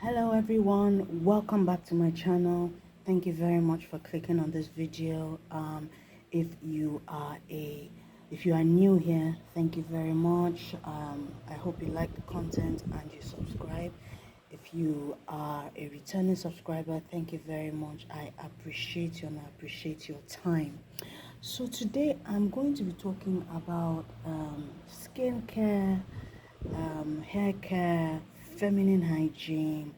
Hello everyone, welcome back to my channel. Thank you very much for clicking on this video. If you are new here, thank you very much. I hope you like the content and you subscribe. If you are a returning subscriber, thank you very much. I appreciate you and I appreciate your time. So today I'm going to be talking about skincare, hair care, feminine hygiene,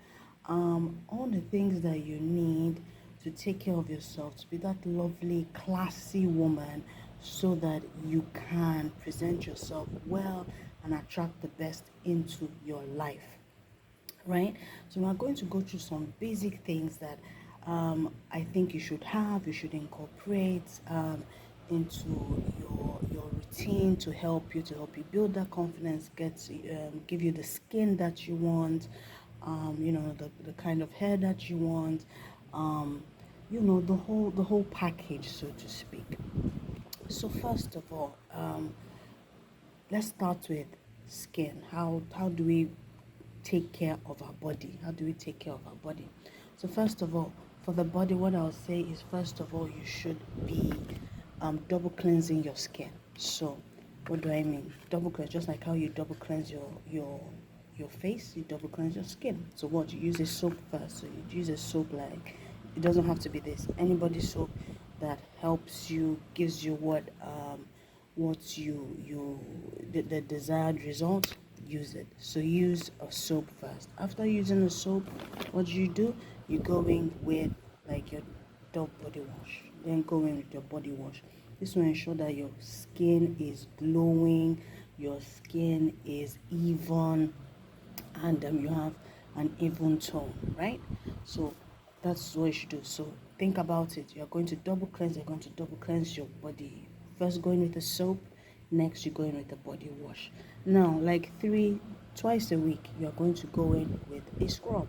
all the things that you need to take care of yourself, to be that lovely, classy woman so that you can present yourself well and attract the best into your life, right? So we're going to go through some basic things that I think you should incorporate into your routine to help you build that confidence, give you the skin that you want, the kind of hair that you want, the whole package, so to speak. So first of all, let's start with skin. How do we take care of our body? How do we take care of our body? So first of all, for the body, what I'll say is, first of all, you should be double cleansing your skin. So what do I mean? Double cleanse, just like how you double cleanse your face, you double cleanse your skin. So what, you use a soap first. So you use a soap, like, it doesn't have to be this, anybody soap that helps you, gives you what the desired result. Use it. So use a soap first. After using the soap, what do? You go in with like your Dove body wash, then go in with your body wash. This will ensure that your skin is glowing, your skin is even, and you have an even tone, right? So that's what you should do. So think about it. You're going to double cleanse your body. First going with the soap, next you go in with the body wash. Now, like twice a week, you're going to go in with a scrub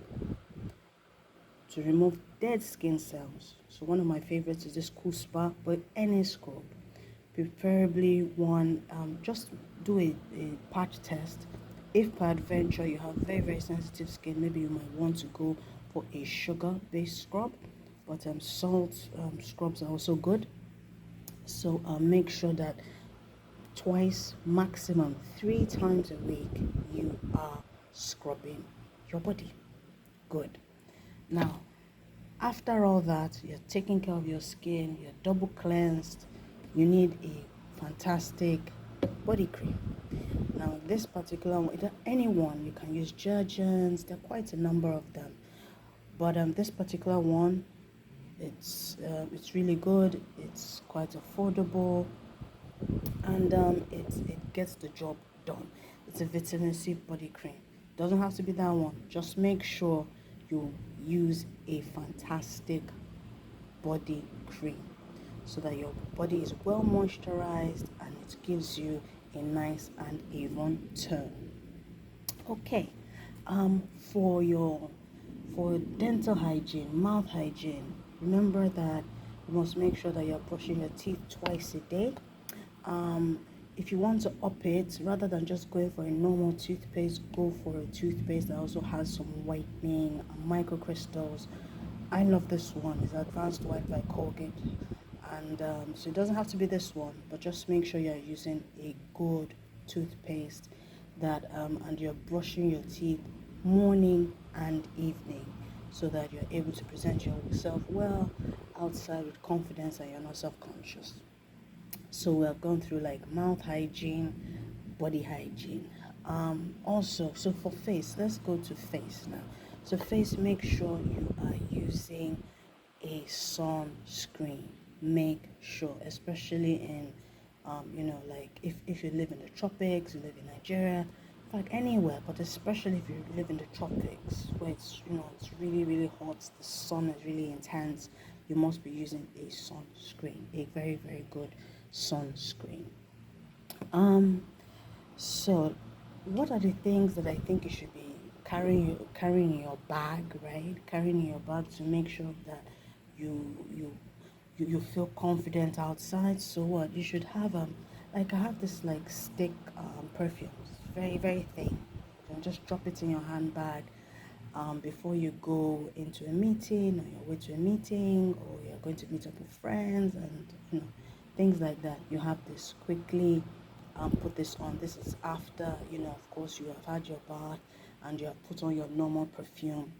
to remove dead skin cells. So one of my favorites is this Cool Spa, but any scrub, preferably one, just do a patch test. If peradventure you have very sensitive skin, maybe you might want to go for a sugar based scrub, but salt scrubs are also good. So make sure that twice, maximum 3 times a week, you are scrubbing your body. Good. Now, after all that, you're taking care of your skin, you're double cleansed, you need a fantastic body cream. Now, this particular one, anyone, you can use Jergens, there are quite a number of them. But this particular one, it's really good, it's quite affordable, and it gets the job done. It's a vitamin C body cream. Doesn't have to be that one. Just make sure you use a fantastic body cream so that your body is well moisturized and it gives you a nice and even tone. Okay, for dental hygiene, mouth hygiene, remember that you must make sure that you're brushing your teeth twice a day. If you want to up it, rather than just going for a normal toothpaste, go for a toothpaste that also has some whitening and microcrystals. I love this one. It's Advanced White by Colgate. And so it doesn't have to be this one, but just make sure you're using a good toothpaste that and you're brushing your teeth morning and evening so that you're able to present yourself well outside with confidence and you're not self-conscious. So we have gone through like mouth hygiene, body hygiene. Also, so for face, let's go to face now. So face, make sure you are using a sunscreen. Make sure, especially in, like if you live in the tropics, you live in Nigeria, in fact anywhere, but especially if you live in the tropics where it's really hot, the sun is really intense, you must be using a sunscreen, a very good sunscreen. So what are the things that I think you should be carrying in your bag, right? Carrying in your bag to make sure that you feel confident outside. So what you should have, like I have this like stick perfume, very thin. You can just drop it in your handbag before you go into a meeting, or you're way to a meeting, or you're going to meet up with friends, and things like that. You have this quickly. Put this on. This is after, of course, you have had your bath and you have put on your normal perfume.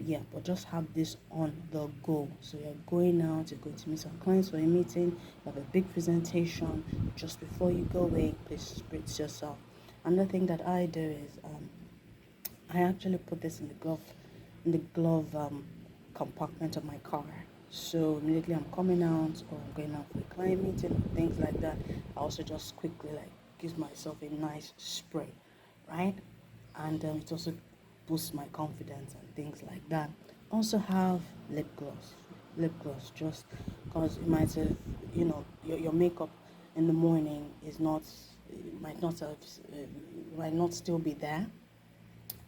Yeah, but just have this on the go. So you're going out, you're going to meet some clients for a meeting, you have a big presentation. Just before you go away, please spritz yourself. Another thing that I do is I actually put this in the glove compartment of my car. So immediately I'm coming out or I'm going out for a client meeting, things like that, I also just quickly like give myself a nice spray, right? And it also boosts my confidence and things like that. Also have lip gloss. Lip gloss, just because it might have, your makeup in the morning is not, it might not still be there,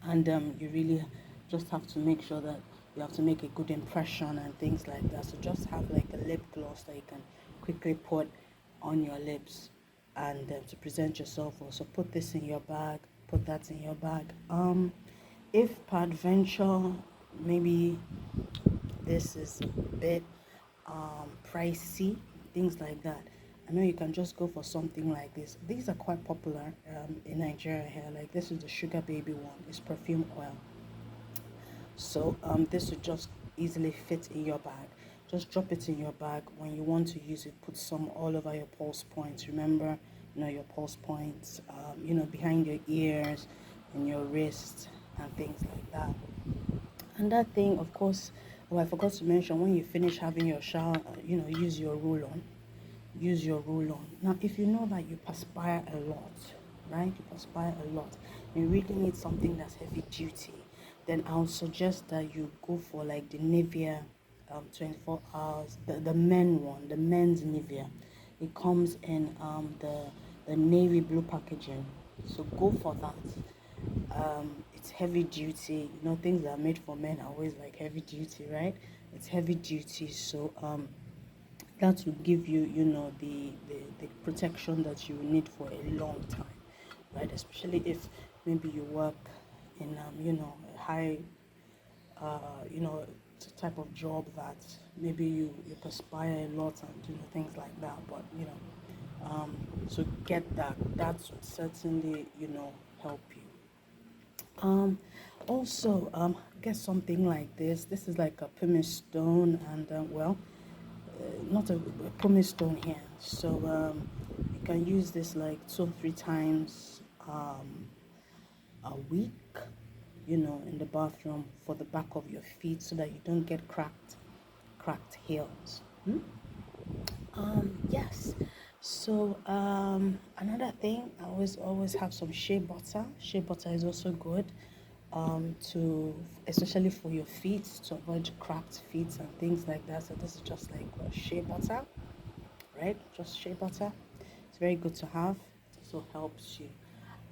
and you really just have to make sure that you have to make a good impression and things like that. So just have like a lip gloss that you can quickly put on your lips and to present yourself. Also put this in your bag, put that in your bag. If peradventure maybe this is a bit pricey, things like that, I know you can just go for something like this. These are quite popular in Nigeria here. Like this is the Sugar Baby one. It's perfume oil. So this would just easily fit in your bag. Just drop it in your bag. When you want to use it, put some all over your pulse points. Remember, your pulse points, behind your ears and your wrists and things like that. And that thing, of course, I forgot to mention, when you finish having your shower, use your roll-on. Use your roll-on. Now, if you know that you perspire a lot, right? You perspire a lot, you really need something that's heavy duty, then I'll suggest that you go for like the Nivea 24 hours, the men one, the men's Nivea. It comes in the navy blue packaging. So go for that. It's heavy duty. Things that are made for men are always like heavy duty, right? It's heavy duty, so that will give you, the protection that you need for a long time, right? Especially if maybe you work in, a high, type of job that maybe you perspire a lot and, things like that. But, so get that. That would certainly, help you. Also, get something like this. This is like a pumice stone, and not a pumice stone here. So you can use this like 2 or 3 times a week, in the bathroom for the back of your feet, so that you don't get cracked heels. Yes. So another thing, I always have some shea butter. Shea butter is also good, to especially for your feet, to avoid cracked feet and things like that. So this is just like shea butter, right? Just shea butter. It's very good to have. It also helps you.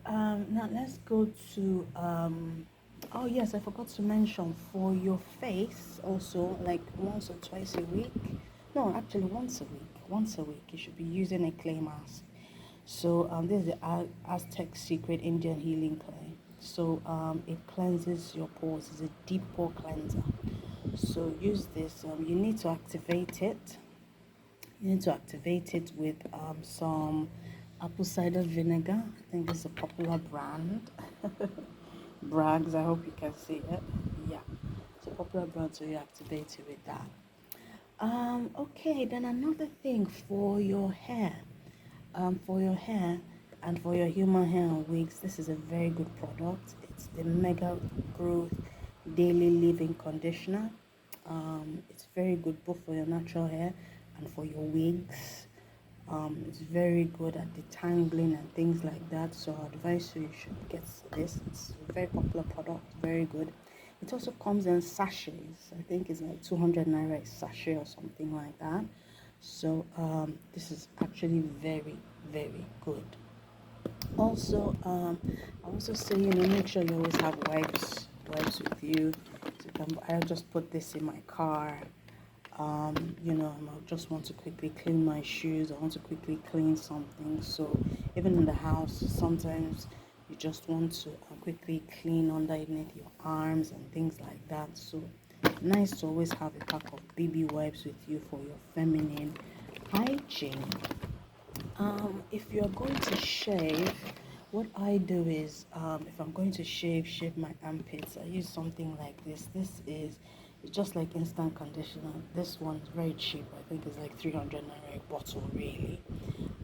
Now let's go to oh yes, I forgot to mention, for your face also, like once or twice a week. No, actually once a week. Once a week you should be using a clay mask. So this is the Aztec Secret Indian Healing Clay. So it cleanses your pores. It's a deep pore cleanser. So use this. You need to activate it. You need to activate it with some apple cider vinegar. I think this is a popular brand. Brags, I hope you can see it. Yeah, it's a popular brand, so you activate it with that. Okay, then another thing for your hair. For your hair and for your human hair and wigs, this is a very good product. It's the Mega Growth Daily Leave-In Conditioner. It's very good both for your natural hair and for your wigs. It's very good at detangling and things like that, so I advise you should get this. It's a very popular product, very good. It also comes in sachets. I think it's like 200 naira a sachet or something like that. So this is actually very, very good. Also, I also say, make sure you always have wipes with you. So I just put this in my car. I just want to quickly clean my shoes. I want to quickly clean something. So even in the house, sometimes you just want to quickly clean underneath your arms and things like that. So nice to always have a pack of baby wipes with you for your feminine hygiene. If you're going to shave, what I do is, if I'm going to shave my armpits, I use something like this. It's just like instant conditioner. This one's very cheap. I think it's like 300 naira a bottle, really.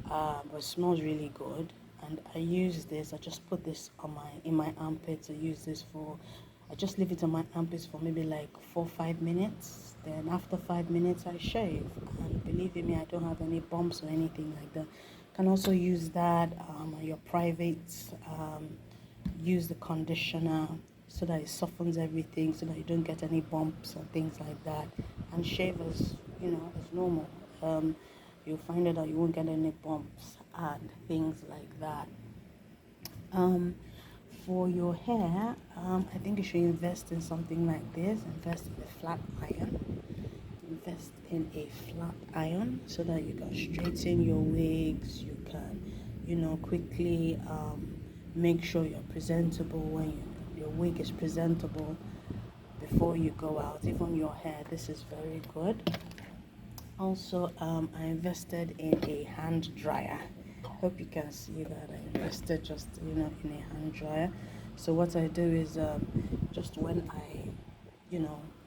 But it smells really good. And I use this. I just put this on my armpits. I just leave it on my armpits for maybe like 4 or 5 minutes. Then after 5 minutes, I shave. And believe me, I don't have any bumps or anything like that. Can also use that on your privates. Use the conditioner so that it softens everything, so that you don't get any bumps and things like that. And shave as as normal. You'll find out that you won't get any bumps and things like that. Um, for your hair, I think you should invest in something like this. Invest in a flat iron. Invest in a flat iron so that you can straighten your wigs. You can, quickly make sure you're presentable when your wig is presentable before you go out. Even your hair, this is very good. Also, I invested in a hand dryer. Hope you can see that I invested just in a hand dryer. So what I do is just when I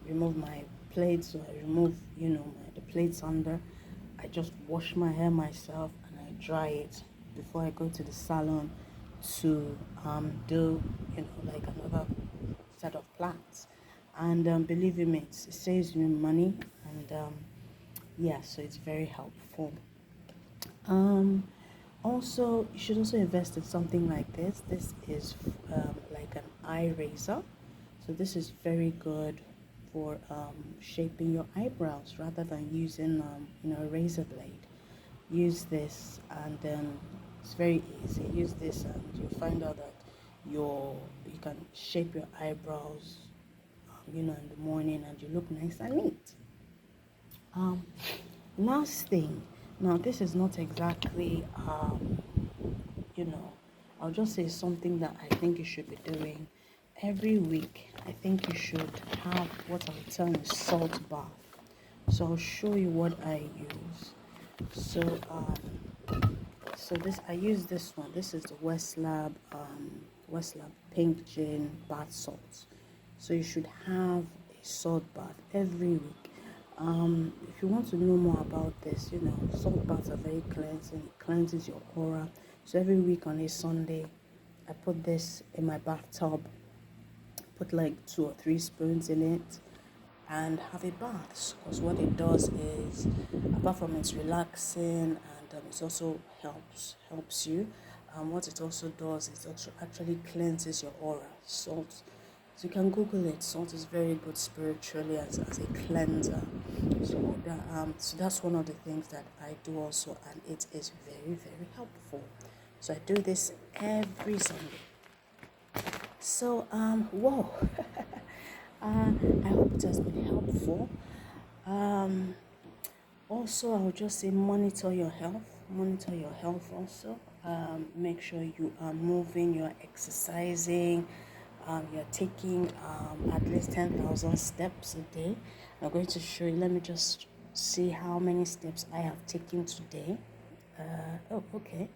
remove my plates, so I remove the plates under, I just wash my hair myself and I dry it before I go to the salon to do like another set of plaits. And believe me, it saves me money, and yeah, so it's very helpful. Um, Also, you should also invest in something like this. This is like an eye razor. So this is very good for shaping your eyebrows rather than using a razor blade. Use this, and it's very easy. Use this and you'll find out that you can shape your eyebrows in the morning, and you look nice and neat. Um, Last thing, now this is not exactly, you know, I'll just say something that I think you should be doing every week. I think you should have what I would term a salt bath. So I'll show you what I use. So, so this I use this one. This is the Westlab Pink Gin bath salt. So you should have a salt bath every week. If you want to know more about this, salt baths are very cleansing. It cleanses your aura. So every week on a Sunday, I put this in my bathtub. Put like 2 or 3 spoons in it, and have a bath. Because what it does is, apart from it's relaxing, and it also helps you. What it also does is actually cleanses your aura. Salt, so you can Google it. Salt is very good spiritually as a cleanser. So that's one of the things that I do also, and it is very, very helpful. So I do this every Sunday. So whoa. I hope it has been helpful. Um, Also, I would just say monitor your health. Monitor your health also. Make sure you are moving, you're exercising, you're taking at least 10,000 steps a day. I'm going to show you. Let me just see how many steps I have taken today. Oh, okay.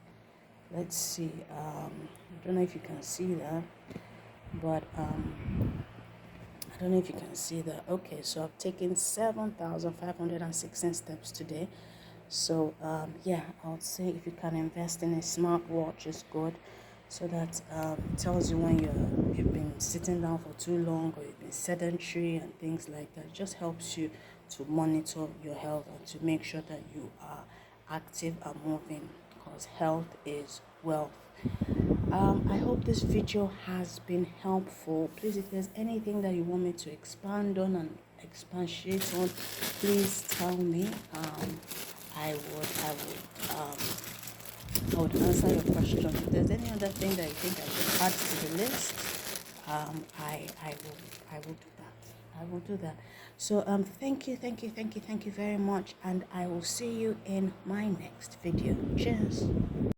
Let's see. I don't know if you can see that, but I don't know if you can see that. Okay, so I've taken 7,516 steps today. So yeah, I would say if you can invest in a smartwatch, is good, so that it tells you when you've been sitting down for too long, or you've been sedentary and things like that. It just helps you to monitor your health and to make sure that you are active and moving, because health is wealth. I hope this video has been helpful. Please, if there's anything that you want me to expand on and expatiate on, please tell me. I would answer your question. If there's any other thing that you think I should add to the list, I will do that. I will do that. So thank you very much, and I will see you in my next video. Cheers.